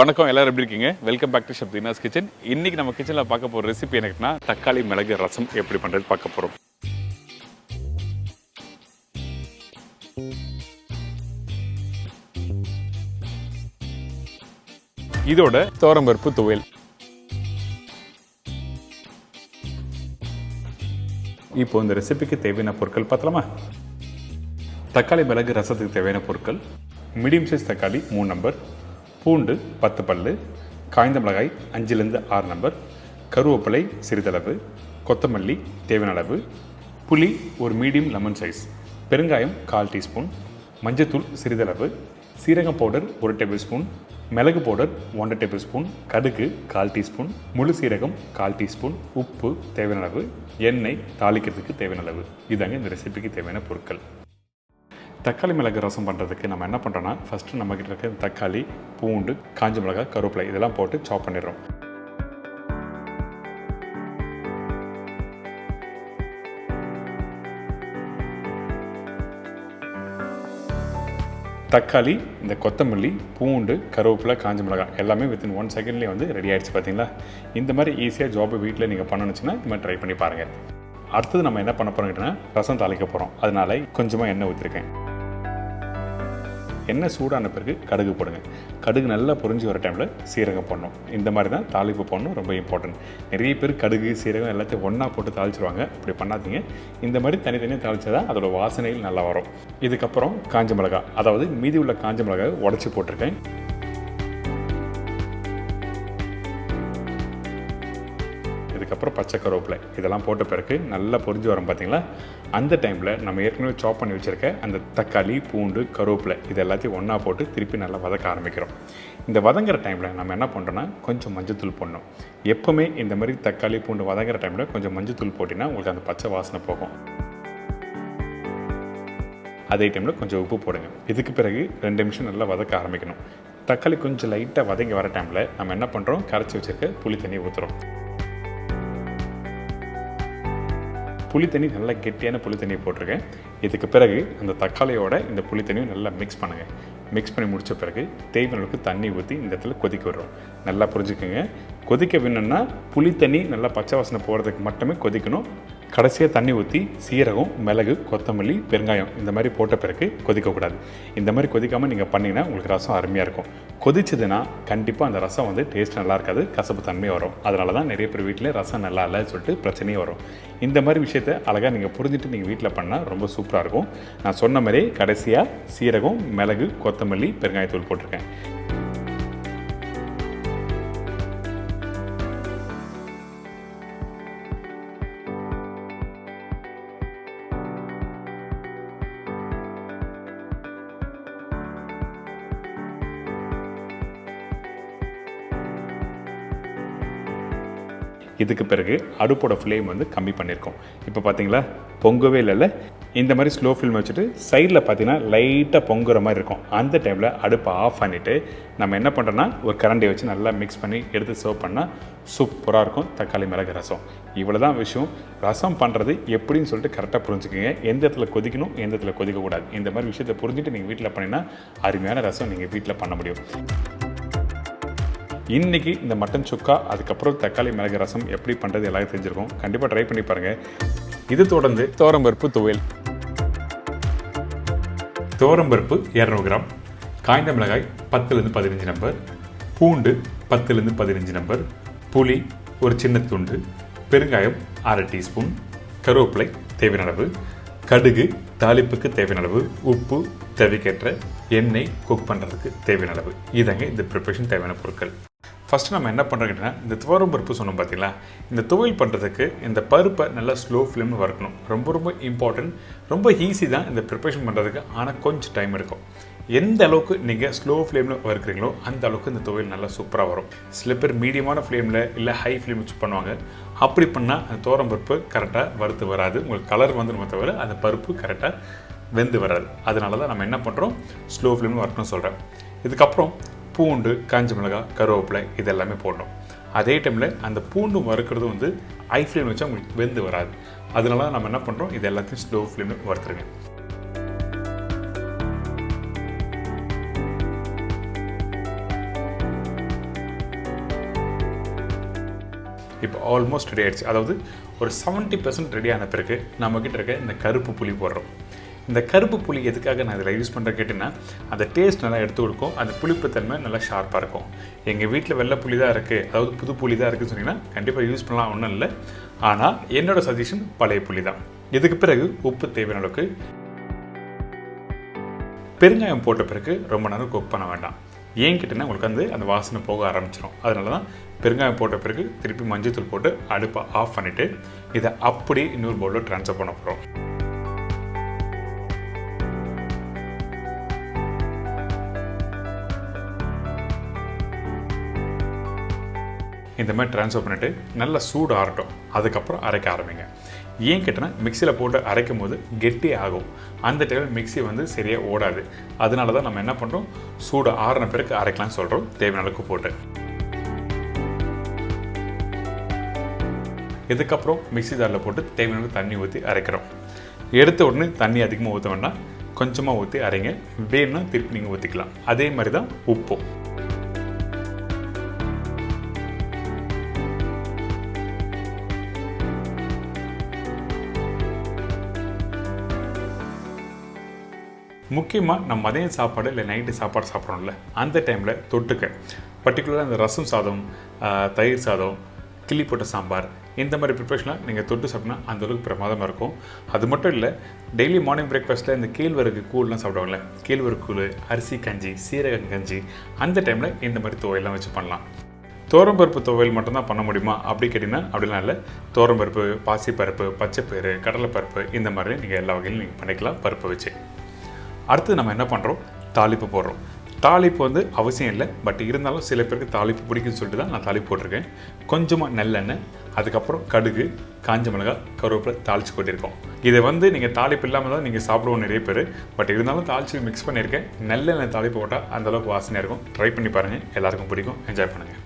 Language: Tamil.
வணக்கம், எல்லாரும் எப்படி இருக்கீங்க? Welcome back to Shabdina's kitchen. இன்னைக்கு நம்ம கிச்சனில் பார்க்க போகிற ரெசிபி எனக்குன்னா தக்காளி மிளகு ரசம் எப்படி பண்ணுறது பார்க்க போகிறோம். இதோட துவரம்பருப்பு துவையல். இப்போ இந்த ரெசிபிக்கு தேவையான பொருட்கள் பார்த்தலாமா? தக்காளி மிளகு ரசத்துக்கு தேவையான பொருட்கள்: மீடியம் சைஸ் தக்காளி 3 நம்பர், பூண்டு 10 பல்லு, காய்ந்த மிளகாய் 5லேருந்து 6 நம்பர், கருவேப்பிலை சிறிதளவு, கொத்தமல்லி தேவையான அளவு, புளி ஒரு மீடியம் லெமன் சைஸ், பெருங்காயம் 1/4 டீஸ்பூன், மஞ்சத்தூள் சிறிதளவு, சீரகம் பவுடர் 1 டேபிள் ஸ்பூன், மிளகு பவுடர் 1 டேபிள் ஸ்பூன், கடுகு 1/4 டீஸ்பூன், முழு சீரகம் 1/4 டீஸ்பூன், உப்பு தேவையான அளவு, எண்ணெய் தாளிக்கிறதுக்கு தேவையான அளவு. இதாங்க இந்த ரெசிபிக்கு தேவையான பொருட்கள். தக்காளி மிளகு ரசம் பண்ணுறதுக்கு நம்ம என்ன பண்ணுறோன்னா, ஃபஸ்ட்டு நம்மக்கிட்ட இருக்க தக்காளி, பூண்டு, காஞ்ச மிளகாய், கருவேப்பிலை இதெல்லாம் போட்டு சாப் பண்ணிடுறோம். தக்காளி, இந்த கொத்தமல்லி, பூண்டு, கருவேப்பிலை, காஞ்ச மிளகாய் எல்லாமே வித்தின் 1 செகண்ட்லேயே வந்து ரெடி ஆகிடுச்சு. பார்த்தீங்களா? இந்த மாதிரி ஈஸியாக ஜாபை வீட்டில் நீங்கள் பண்ணணுச்சுன்னா இந்த மாதிரி ட்ரை பண்ணி பாருங்கள். அடுத்தது நம்ம என்ன பண்ண போகிறோம்னா, ரசம் தாளிக்க போகிறோம். அதனால கொஞ்சமாக எண்ணெய் ஊற்றிருக்கேன். எண்ணெய் சூடான பிறகு கடுகு போடுங்க. கடுகு நல்லா பொரிஞ்சு வர டைமில் சீரகம் போடணும். இந்த மாதிரி தான் தாளிப்பு போடணும், ரொம்ப இம்பார்ட்டன்ட். நிறைய பேர் கடுகு சீரகம் எல்லாத்தையும் ஒன்றா போட்டு தாளிச்சிருவாங்க. அப்படி பண்ணாதீங்க. இந்த மாதிரி தனித்தனியாக தாளிச்சா தான் அதோட வாசனையில் நல்லா வரும். இதுக்கப்புறம் காஞ்ச மிளகாய், அதாவது மீதி உள்ள காஞ்ச மிளகாய் உடச்சி போட்டிருக்கேன். இதுக்கப்புறம் பச்சை கருவேப்பிலை இதெல்லாம் போட்ட பிறகு நல்லா பொரிஞ்சு வரும். பார்த்தீங்களா? அந்த டைமில் நம்ம ஏற்கனவே சாப் பண்ணி வச்சுருக்க அந்த தக்காளி, பூண்டு, கருவேப்பிலை இது எல்லாத்தையும் ஒன்றா போட்டு திருப்பி நல்லா வதக்க ஆரம்பிக்கிறோம். இந்த வதங்குற டைமில் நம்ம என்ன பண்ணுறோன்னா, கொஞ்சம் மஞ்சத்தூள் போடணும். எப்போவுமே இந்த மாதிரி தக்காளி, பூண்டு வதங்குற டைமில் கொஞ்சம் மஞ்சத்தூள் போட்டிங்கன்னா உங்களுக்கு அந்த பச்சை வாசனை போகும். அதே டைமில் கொஞ்சம் உப்பு போடுங்க. இதுக்கு பிறகு 2 நிமிஷம் நல்லா வதக்க ஆரம்பிக்கணும். தக்காளி கொஞ்சம் லைட்டாக வதங்கி வர டைமில் நம்ம என்ன பண்ணுறோம், கரைச்சி வச்சுருக்க புளி தண்ணி ஊற்றுறோம். புளி தண்ணி நல்லா கெட்டியான புளி தண்ணியை போட்டிருக்கேன். இதுக்கு பிறகு அந்த தக்காளியோட இந்த புளி தண்ணியும் நல்லா மிக்ஸ் பண்ணுங்கள். மிக்ஸ் பண்ணி முடித்த பிறகு தேவையான அளவுக்கு தண்ணி ஊற்றி இந்த இடத்துல கொதிக்க விடுறோம். நல்லா புரிஞ்சுக்கோங்க. கொதிக்க வேணும்னா புளி தண்ணி நல்லா பச்சை வாசனை போகிறதுக்கு மட்டுமே கொதிக்கணும். கடைசியாக தண்ணி ஊற்றி சீரகம், மிளகு, கொத்தமல்லி, பெருங்காயம் இந்த மாதிரி போட்ட பிறகு கொதிக்கக்கூடாது. இந்த மாதிரி கொதிக்காமல் நீங்கள் பண்ணிங்கன்னா உங்களுக்கு ரசம் அருமையாக இருக்கும். கொதிச்சதுன்னா கண்டிப்பாக அந்த ரசம் வந்து டேஸ்ட் நல்லா இருக்காது, கசப்பு தன்மை வரும். அதனால தான் நிறைய பேர் வீட்டில் ரசம் நல்லா இல்லைன்னு சொல்லிட்டு பிரச்சனையே வரும். இந்த மாதிரி விஷயத்தை அழகாக நீங்கள் புரிஞ்சுட்டு நீங்கள் வீட்டில் பண்ணால் ரொம்ப சூப்பராக இருக்கும். நான் சொன்ன மாதிரி கடைசியாக சீரகம், மிளகு, கொத்தமல்லி, பெருங்காயத்தூள் போட்டிருக்கேன். இதுக்கு பிறகு அடுப்போட ஃப்ளேம் வந்து கம்மி பண்ணியிருக்கோம். இப்போ பார்த்தீங்களா, பொங்கவே இல்லைல்ல. இந்த மாதிரி ஸ்லோ ஃப்ளேம் வச்சுட்டு சைடில் பார்த்தீங்கன்னா லைட்டாக பொங்குற மாதிரி இருக்கும். அந்த டைமில் அடுப்பை ஆஃப் பண்ணிவிட்டு நம்ம என்ன பண்ணுறோன்னா, ஒரு கரண்டியை வச்சு நல்லா மிக்ஸ் பண்ணி எடுத்து சர்வ் பண்ணால் சூப்பராக இருக்கும் தக்காளி மிளகு ரசம். இவ்வளோ தான் விஷயம். ரசம் பண்ணுறது எப்படின்னு சொல்லிட்டு கரெக்டாக புரிஞ்சுக்கோங்க. எந்த இடத்துல கொதிக்கணும், எந்த இடத்துல கொதிக்கக்கூடாது. இந்த மாதிரி விஷயத்தை புரிஞ்சுட்டு நீங்கள் வீட்டில் பண்ணினா அருமையான ரசம் நீங்கள் வீட்டில் பண்ண முடியும். இன்றைக்கி இந்த மட்டன் சுக்கா, அதுக்கப்புறம் தக்காளி மிளகு ரசம் எப்படி பண்ணுறது எல்லாரும் தெரிஞ்சிருக்கும். கண்டிப்பாக ட்ரை பண்ணி பாருங்கள். இது தொடர்ந்து துவரம்பருப்பு துவையல். துவரம்பருப்பு 200 கிராம், காய்ந்த மிளகாய் 10லேருந்து 15 நம்பர், பூண்டு 10லேருந்து 15 நம்பர், புளி ஒரு சின்ன துண்டு, பெருங்காயம் 1/2 டீஸ்பூன், கருவேப்பிலை தேவையான அளவு, கடுகு தாளிப்புக்கு தேவையான அளவு, உப்பு தேவைக்கேற்ற, எண்ணெய் குக் பண்ணுறதுக்கு தேவையான அளவு. இதாங்க இந்த ப்ரிப்பரேஷன் தேவையான பொருட்கள். ஃபஸ்ட்டு நம்ம என்ன பண்ணுறோன்னா, இந்த துவரம் பருப்பு சொன்னோம் பார்த்தீங்களா, இந்த துவையல் பண்ணுறதுக்கு இந்த பருப்பை நல்லா ஸ்லோ ஃப்ளேமில் வறுக்கணும். ரொம்ப ரொம்ப இம்பார்ட்டன்ட். ரொம்ப ஈஸி தான் இந்த ப்ரிப்பரேஷன் பண்ணுறதுக்கு, ஆனால் கொஞ்சம் டைம் எடுக்கும். எந்த அளவுக்கு நீங்கள் ஸ்லோ ஃப்ளேமில் வறுக்கிறீங்களோ அந்த அளவுக்கு இந்த துவையல் நல்லா சூப்பராக வரும். சில பேர் மீடியமான ஃப்ளேமில் இல்லை ஹை ஃப்ளேம் வச்சு பண்ணுவாங்க. அப்படி பண்ணால் அந்த துவரம் பருப்பு கரெக்டாக வறுத்து வராது. உங்களுக்கு கலர் வந்துடுமே தவிர அந்த பருப்பு கரெக்டாக வெந்து வராது. அதனால தான் நம்ம என்ன பண்ணுறோம், ஸ்லோ ஃப்ளேமில் வறுக்கணும்னு சொல்கிறேன். இதுக்கப்புறம் பூண்டு, காஞ்ச மிளகாய், கருவேப்பிலை இது எல்லாமே போடணும். அதே டைமில் அந்த பூண்டு வறுக்கிறது வந்து ஹை ஃப்ளேம் வச்சா உங்களுக்கு வெந்து வராது. அதனால நம்ம என்ன பண்ணுறோம், இது எல்லாத்தையும் ஸ்லோ ஃப்ளேமில் வறுத்துருங்க. இப்போ ஆல்மோஸ்ட் ரெடி ஆகிடுச்சு. அதாவது ஒரு 70% ரெடி ஆன பிறகு நம்மக்கிட்ட இருக்க இந்த கருப்பு புளி போடுறோம். இந்த கருப்பு புளி எதுக்காக நான் இதில் யூஸ் பண்ணுறேன் கேட்டிங்கன்னா, அந்த டேஸ்ட் நல்லா எடுத்து கொடுக்கும், அந்த புளிப்புத்தன்மை நல்லா ஷார்ப்பாக இருக்கும். எங்கள் வீட்டில் வெள்ளை புளி தான் இருக்குது, அதாவது புது புளி தான் இருக்குதுன்னு சொன்னீங்கன்னா கண்டிப்பாக யூஸ் பண்ணலாம், ஒன்றும் இல்லை. ஆனால் என்னோடய சஜஷன் பழைய புளி தான். இதுக்கு பிறகு உப்பு தேவையான அளவுக்கு. பெருங்காயம் போட்ட பிறகு ரொம்ப நேரம் குக் பண்ண வேண்டாம். ஏன் கேட்டிங்கன்னா உங்களுக்கு அந்த வாசனை போக ஆரம்பிச்சிடும். அதனால தான் பெருங்காயம் போட்ட பிறகு திருப்பி மஞ்சள் போட்டு அடுப்பை ஆஃப் பண்ணிவிட்டு இதை அப்படியே இன்னொரு பவுலில் ட்ரான்ஸ்ஃபர் பண்ண போகிறோம். இந்த மாதிரி ட்ரான்ஸ்ஃபர் பண்ணிவிட்டு நல்லா சூடு ஆறட்டும். அதுக்கப்புறம் அரைக்க ஆரம்பிங்க. ஏன் கேட்டனா மிக்சியில் போட்டு அரைக்கும் போது கெட்டி ஆகும். அந்த டைமில் மிக்சி சரியாக ஓடாது. அதனால தான் நம்ம என்ன பண்ணுறோம், சூடு ஆறின பிறகு அரைக்கலாம்னு சொல்கிறோம். தேவையான அளவுக்கு போட்டு இதுக்கப்புறம் மிக்சி ஜாரில் போட்டு தேவையான தண்ணி ஊற்றி அரைக்கிறோம். எடுத்த உடனே தண்ணி அதிகமாக ஊற்ற வேண்டாம், கொஞ்சமாக ஊற்றி அரைங்க. வேணும்னா திருப்பி நீங்கள் ஊற்றிக்கலாம். அதே மாதிரி தான் உப்பும். முக்கியமாக நம்ம மதியம் சாப்பாடு இல்லை நைட்டு சாப்பாடு சாப்பிட்றோம்ல, அந்த டைமில் தொட்டுக்க பர்டிகுலராக இந்த ரசம் சாதம், தயிர் சாதம், கிள்ளி போட்ட சாம்பார், இந்த மாதிரி ப்ரிப்பரேஷன்லாம் நீங்கள் தொட்டு சாப்பிட்னா அந்தளவுக்கு பிரமாதமாக இருக்கும். அது மட்டும் இல்லை, டெய்லி மார்னிங் பிரேக்ஃபாஸ்ட்டில் இந்த கேழ்வரகு கூழ்லாம் சாப்பிடுவாங்கல்ல, கேழ்வரகு கூழ், அரிசி கஞ்சி, சீரக கஞ்சி, அந்த டைமில் இந்த மாதிரி துவையெல்லாம் வச்சு பண்ணலாம். தோரம்பருப்பு துவையல் மட்டும்தான் பண்ண முடியுமா அப்படி கேட்டிங்கன்னா அப்படிலாம் இல்லை. தோரம்பருப்பு, பாசிப்பருப்பு, பச்சைப்பயிறு, கடலைப்பருப்பு, இந்த மாதிரி நீங்கள் எல்லா வகையிலும் நீங்கள் பண்ணிக்கலாம் பருப்பு வச்சு. அடுத்து நம்ம என்ன பண்ணுறோம், தாளிப்பு போடுறோம். தாளிப்பு அவசியம் இல்லை, பட் இருந்தாலும் சில பேருக்கு தாளிப்பு பிடிக்குன்னு சொல்லிட்டு தான் நான் தாளிப்பு போட்டிருக்கேன். கொஞ்சமாக நல்லெண்ணெய், அதுக்கப்புறம் கடுகு, காஞ்ச மிளகாய், கருவேப்பிலை தாளித்து கொட்டியிருக்கோம். இதை நீங்கள் தாளிப்பு இல்லாமல் தான் நீங்கள் சாப்பிடுவோம் நிறைய பேர். பட் இருந்தாலும் தாளித்து மிக்ஸ் பண்ணியிருக்கேன். நல்லெண்ணெய் தாளிப்பு போட்டால் அந்தளவுக்கு வாசனையாக இருக்கும். ட்ரை பண்ணி பாருங்கள், எல்லாருக்கும் பிடிக்கும், என்ஜாய் பண்ணுங்கள்.